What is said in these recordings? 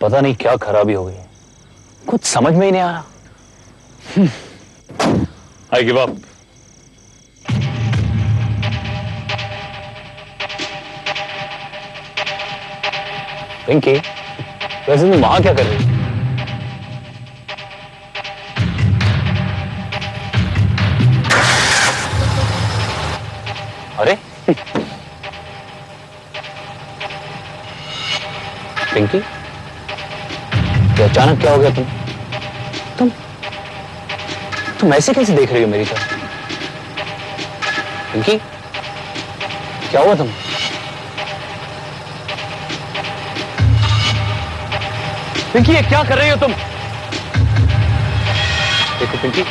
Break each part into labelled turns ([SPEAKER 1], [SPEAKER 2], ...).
[SPEAKER 1] पता नहीं क्या खराबी हो गई, कुछ समझ में ही नहीं आ रहा। I give up. पिंकी, वैसे तुम वहां क्या कर रही हो? अरे पिंकी, ये अचानक क्या हो गया? तुम ऐसे कैसे देख रही हो मेरी तरफ? पिंकी, क्या हुआ तुम? पिंकी, ये क्या कर रही हो तुम? देखो पिंकी,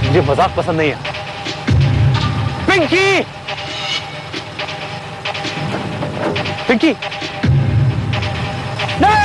[SPEAKER 1] मुझे मजाक पसंद नहीं है। पिंकी, पिंकी, नहीं!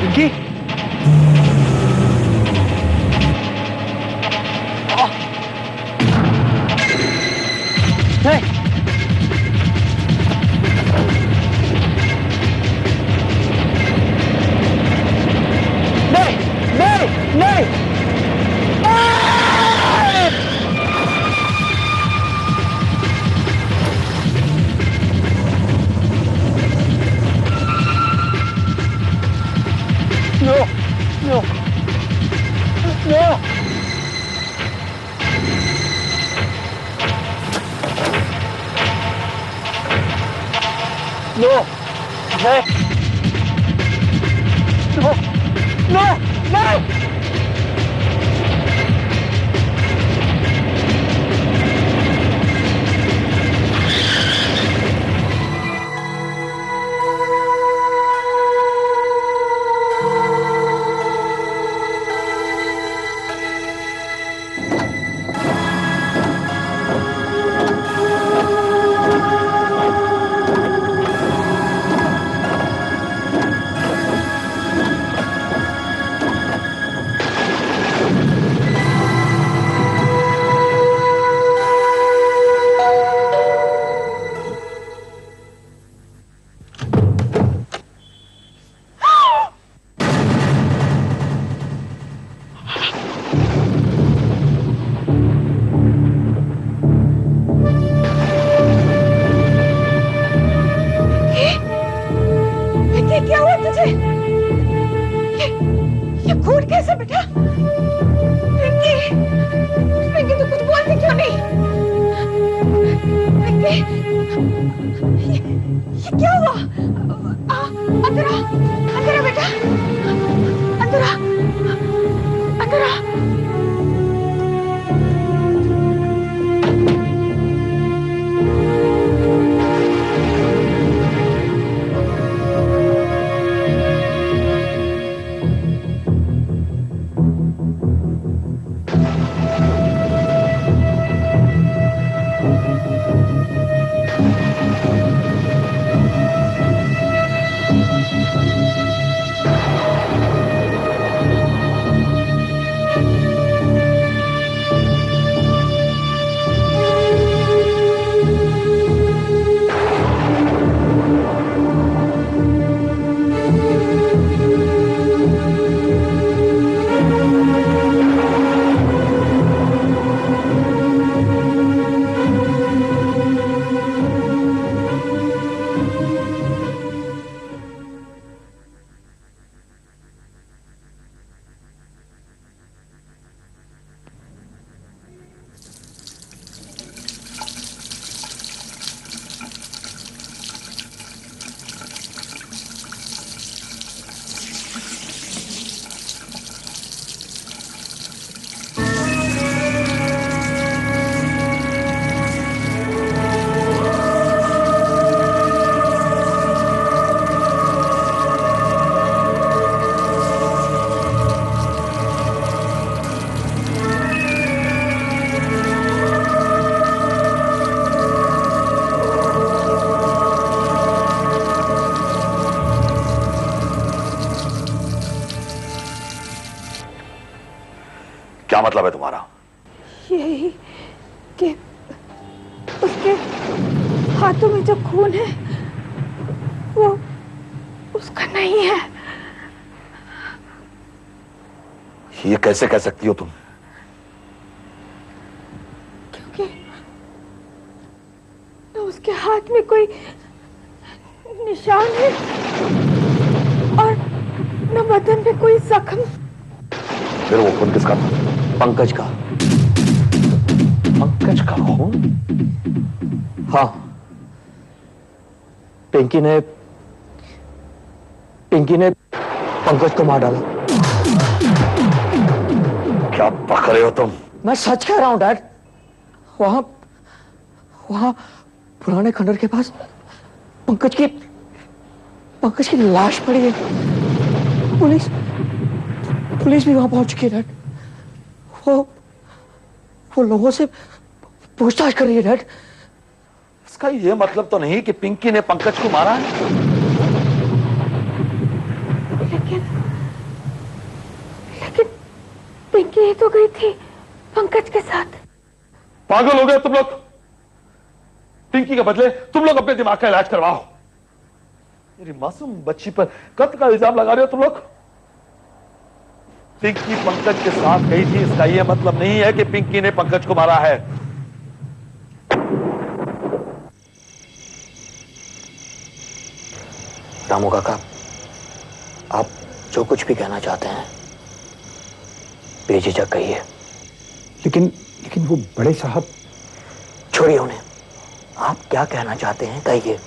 [SPEAKER 1] पिंकी, नहीं!
[SPEAKER 2] क्या मतलब है तुम्हारा?
[SPEAKER 3] यही कि उसके हाथों में जो खून है वो उसका नहीं है।
[SPEAKER 2] ये कैसे कह सकती हो तुम?
[SPEAKER 3] क्योंकि न उसके हाथ में कोई निशान है और न बदन पे कोई जख्म।
[SPEAKER 2] फिर वो खून किसका था?
[SPEAKER 1] पंकज का।
[SPEAKER 2] पंकज का खून?
[SPEAKER 1] हाँ, पिंकी ने पंकज को मार डाला।
[SPEAKER 2] क्या बक रहे हो तुम?
[SPEAKER 1] मैं सच कह रहा हूं डैड। वहां पुराने खंडर के पास पंकज की लाश पड़ी है। पुलिस भी वहां पहुंच चुकी है डैड। वो लोगों से पूछताछ कर रही है डैड।
[SPEAKER 2] इसका ये मतलब तो नहीं कि पिंकी ने पंकज को मारा है?
[SPEAKER 3] लेकिन पिंकी ही तो गई थी पंकज के साथ।
[SPEAKER 2] पागल हो गए तुम लोग? पिंकी के बदले तुम लोग अपने दिमाग का इलाज करवाओ। मेरी मासूम बच्ची पर कत्ल का इल्जाम लगा रहे हो तुम लोग। पिंकी पंकज के साथ गई थी, इसका यह मतलब नहीं है कि पिंकी ने पंकज को मारा है।
[SPEAKER 1] रामू काका, आप जो कुछ भी कहना चाहते हैं बेझिझक कहिए।
[SPEAKER 4] लेकिन वो बड़े साहब।
[SPEAKER 1] छोड़िए उन्हें, आप क्या कहना चाहते हैं कहिए।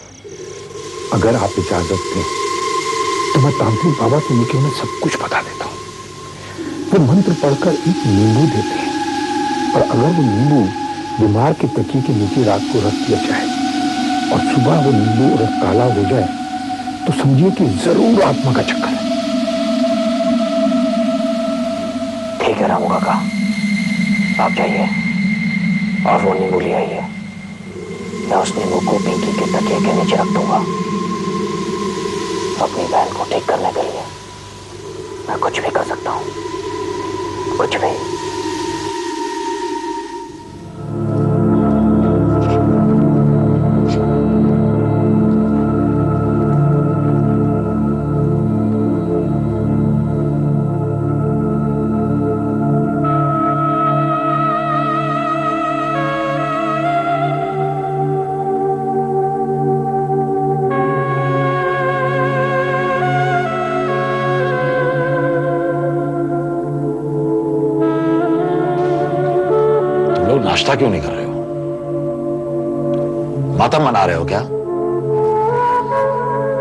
[SPEAKER 4] अगर आप इजाजत दें तो मैं तांत्रिक बाबा से मिलकर उन्हें सब कुछ बता देता हूं। वो मंत्र पढ़कर एक नींबू देते हैं और अगर वो नींबू बीमार के तकिए के नीचे रात को रख दिया जाए और सुबह वो नींबू अगर काला हो जाए तो समझिए कि जरूर आत्मा का चक्कर है।
[SPEAKER 1] ठीक है रामू काका, आप जाइए और वो नींबू ले आइए। मैं उस नींबू को पिंकी के तकिए के नीचे रख दूंगा। अपनी बहन को ठीक करने के लिए मैं कुछ भी कर सकता हूं, कुछ भी।
[SPEAKER 2] नाश्ता क्यों नहीं कर रहे हो? मातम मना रहे हो क्या?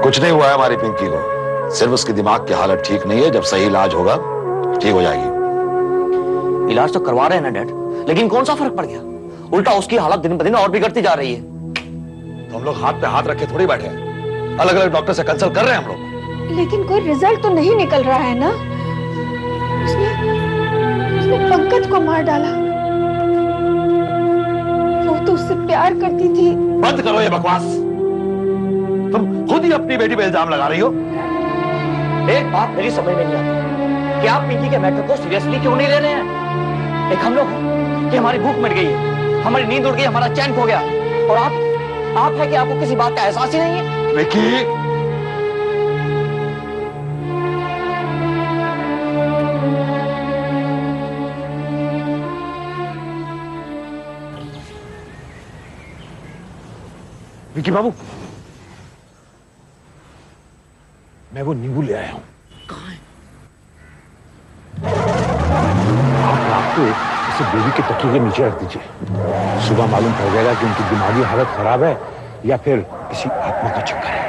[SPEAKER 2] कुछ नहीं हुआ है हमारी पिंकी को, सिर्फ उसकी दिमाग की हालत ठीक नहीं है। जब सही इलाज होगा ठीक हो जाएगी।
[SPEAKER 1] इलाज तो करवा रहे हैं ना डैड, लेकिन कौन सा फर्क पड़ गया? उल्टा उसकी हालत दिन ब दिन और बिगड़ती जा रही है।
[SPEAKER 2] तो हम लोग हाथ पे हाथ रखे थोड़ी बैठे हैं, अलग अलग डॉक्टर से कंसल्ट कर रहे हैं हम लोग।
[SPEAKER 3] लेकिन कोई रिजल्ट तो नहीं निकल रहा है ना। उसने पंकज को मार डाला। वो तो उससे प्यार करती थी।
[SPEAKER 2] बंद करो ये बकवास। तुम खुद ही अपनी बेटी पे इल्जाम लगा रही हो।
[SPEAKER 1] एक बात मेरी समझ में नहीं आती कि आप पिंकी के मैटर को सीरियसली क्यों नहीं ले रहे हैं। एक हम लोग हैं कि हमारी भूख मिट गई है, हमारी नींद उड़ गई, हमारा चैन खो गया, और आप है कि आपको किसी बात का एहसास ही नहीं है।
[SPEAKER 2] विकी,
[SPEAKER 4] विकी बाबू, मैं वो नींबू ले आया हूं।
[SPEAKER 1] कहाँ है?
[SPEAKER 4] आप रात को इसे बेबी के तकिए के नीचे रख दीजिए। सुबह मालूम पड़ जाएगा कि उनकी दिमागी हालत खराब है या फिर किसी आत्मा का चक्कर है।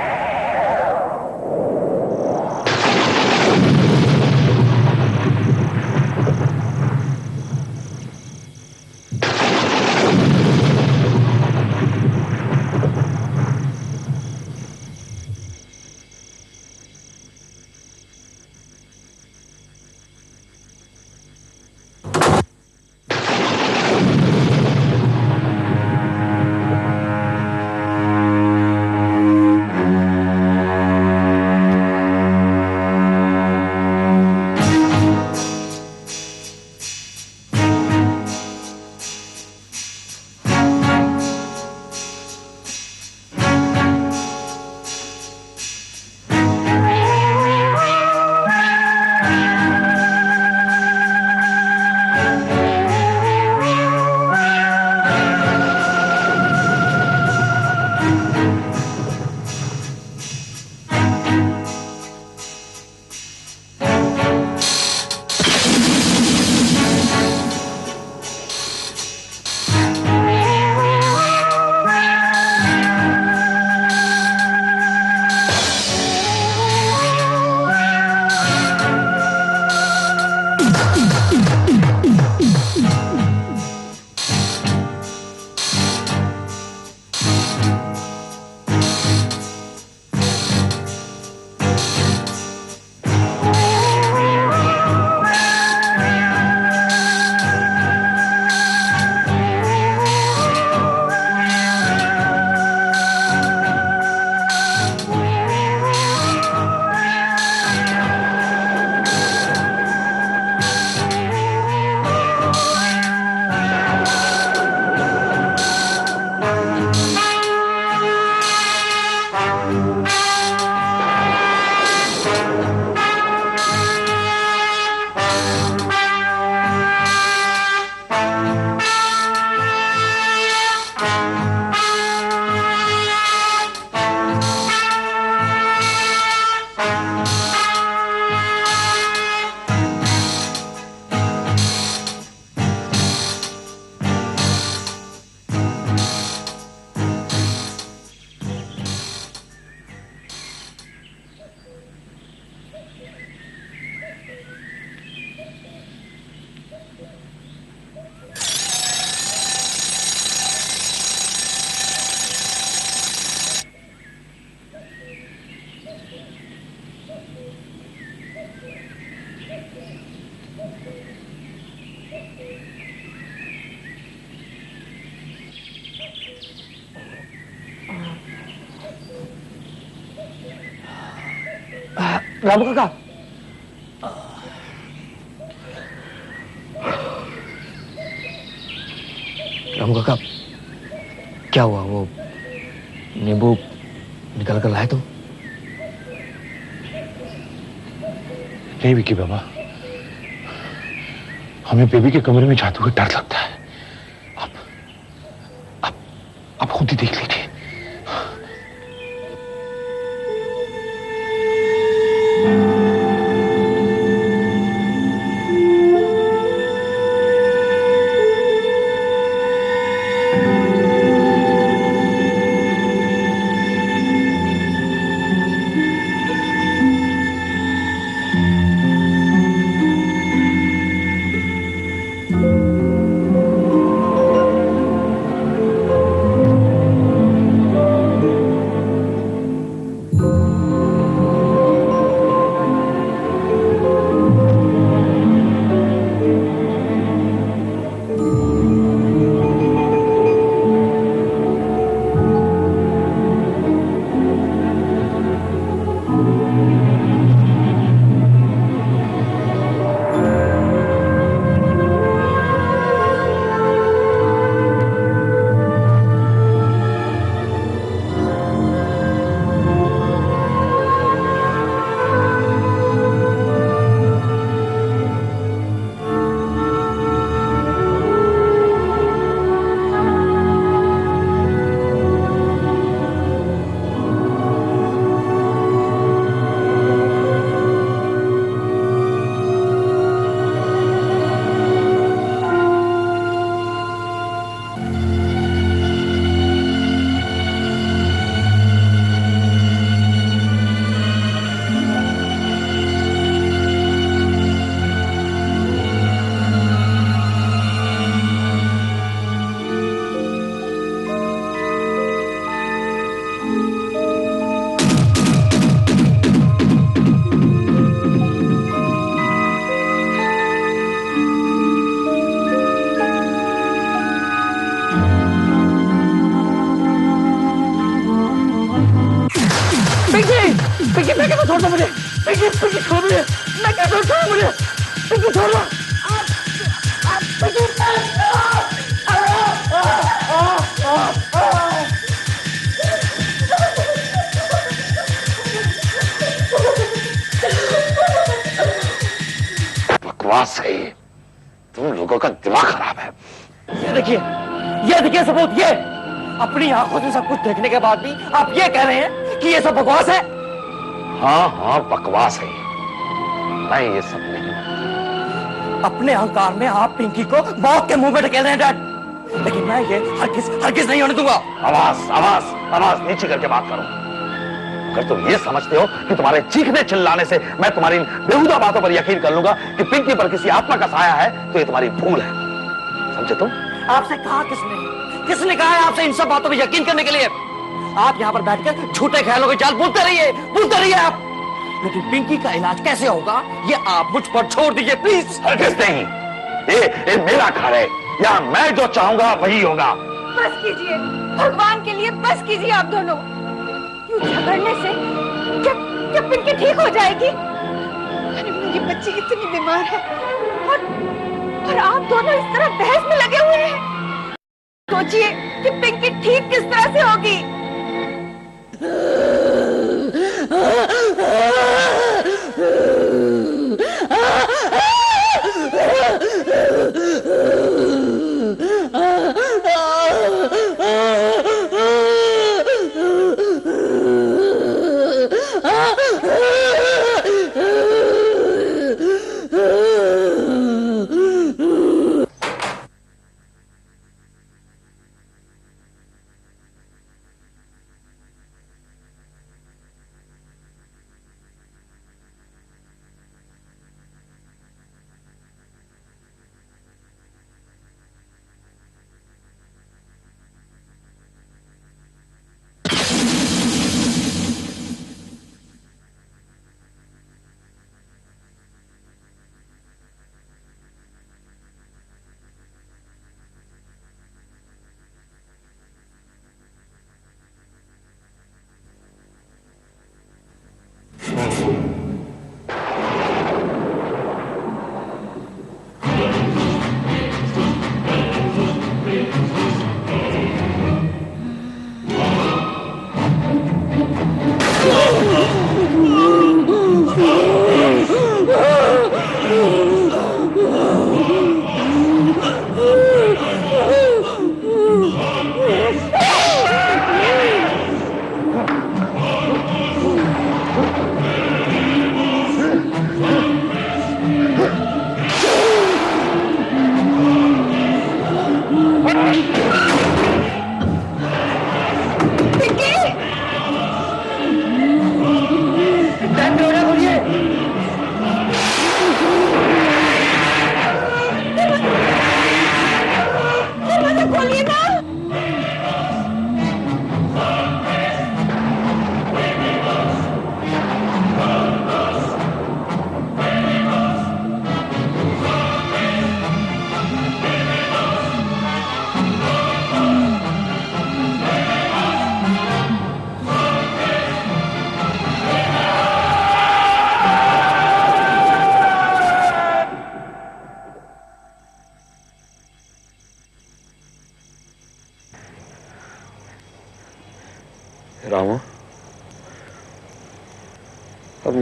[SPEAKER 1] रामू काका, रामू काका, क्या हुआ? वो नींबू निकल कर लाए तुम?
[SPEAKER 4] नहीं विकी बाबा, हमें बेबी के कमरे में जाते हुए डर लगता है। आप खुद ही देख लीजिए।
[SPEAKER 1] पिंकी, मैं कैसे छोड़ दो मुझे? पिंकी, पिंकी छोड़ मुझे, मैं कैसे छोड़ मुझे? पिंकी छोड़ दो। पिंकी,
[SPEAKER 2] बकवास है ये। तुम लोगों का दिमाग खराब है।
[SPEAKER 1] ये देखिए सबूत, ये अपनी आंखों से सब कुछ देखने के बाद भी आप ये कह रहे हैं कि ये सब बकवास है?
[SPEAKER 2] हाँ, बकवास है ये। मैं ये सब नहीं मानता।
[SPEAKER 1] अपने अहंकार में आप पिंकी को मौत के मुंह में ढकेल रहे हैं डैड, लेकिन मैं ये हरगिज नहीं होने दूंगा।
[SPEAKER 2] आवाज नीचे करके बात करो। अगर तुम ये समझते हो कि तुम्हारे चीखने चिल्लाने से मैं तुम्हारी इन बेहुदा बातों पर यकीन कर लूंगा कि पिंकी पर किसी आत्मा का साया है, तो ये तुम्हारी भूल है। समझे तुम?
[SPEAKER 1] आपसे कहा किसने कहा है आपसे इन सब बातों पर यकीन करने के लिए? आप यहाँ पर बैठकर झूठे ख्यालों के जाल बुनते रहिए आप। लेकिन पिंकी का इलाज कैसे होगा ये आप मुझ पर छोड़ दीजिए प्लीज।
[SPEAKER 2] हरगिज नहीं। ये मेरा घर है, यहाँ मैं जो चाहूंगा वही होगा।
[SPEAKER 3] बस कीजिए, भगवान के लिए बस कीजिए आप दोनों। यूं झगड़ने से क्या पिंकी ठीक हो जाएगी? अरे मेरी बच्ची इतनी बीमार है और आप दोनों इस तरह बहस में लगे हुए हैं। सोचिए कि पिंकी ठीक किस तरह से होगी।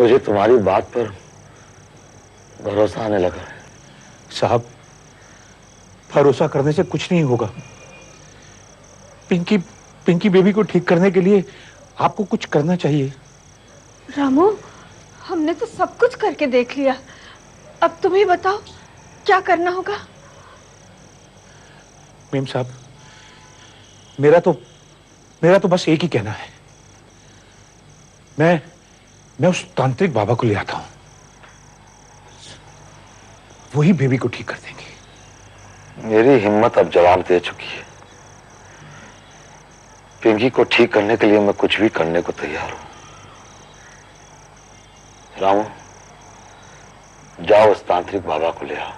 [SPEAKER 2] मुझे तुम्हारी बात पर भरोसा आने लगा है।
[SPEAKER 4] साहब, भरोसा करने से कुछ नहीं होगा। पिंकी बेबी को ठीक करने के लिए आपको कुछ करना चाहिए।
[SPEAKER 3] रामू, हमने तो सब कुछ करके देख लिया, अब तुम ही बताओ क्या करना होगा।
[SPEAKER 4] मेम साहब, मेरा तो बस एक ही कहना है। मैं उस तांत्रिक बाबा को ले आता हूं, वही बेबी को ठीक कर देंगे।
[SPEAKER 2] मेरी हिम्मत अब जवाब दे चुकी है। पिंकी को ठीक करने के लिए मैं कुछ भी करने को तैयार हूं। रामू, जाओ उस तांत्रिक बाबा को ले आओ।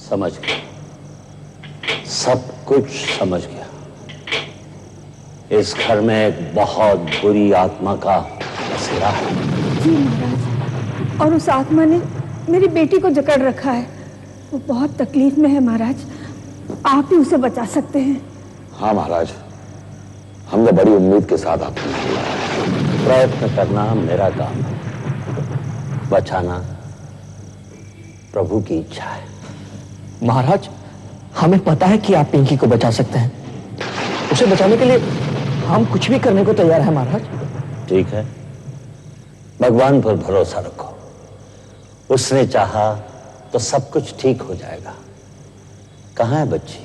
[SPEAKER 5] समझ गया, सब कुछ समझ गया। इस घर में एक बहुत बुरी आत्मा का बसेरा है।
[SPEAKER 3] जी महाराज, और उस आत्मा ने मेरी बेटी को जकड़ रखा है। वो बहुत तकलीफ में है महाराज, आप ही उसे बचा सकते हैं।
[SPEAKER 2] हाँ महाराज, हमने बड़ी उम्मीद के साथ आपको बुलाया है।
[SPEAKER 5] प्रयत्न करना मेरा काम है, बचाना प्रभु की इच्छा है।
[SPEAKER 1] महाराज, हमें पता है कि आप पिंकी को बचा सकते हैं। उसे बचाने के लिए हम कुछ भी करने को तैयार हैं महाराज।
[SPEAKER 5] ठीक है, भगवान पर भरोसा रखो। उसने चाहा तो सब कुछ ठीक हो जाएगा। कहाँ है बच्ची?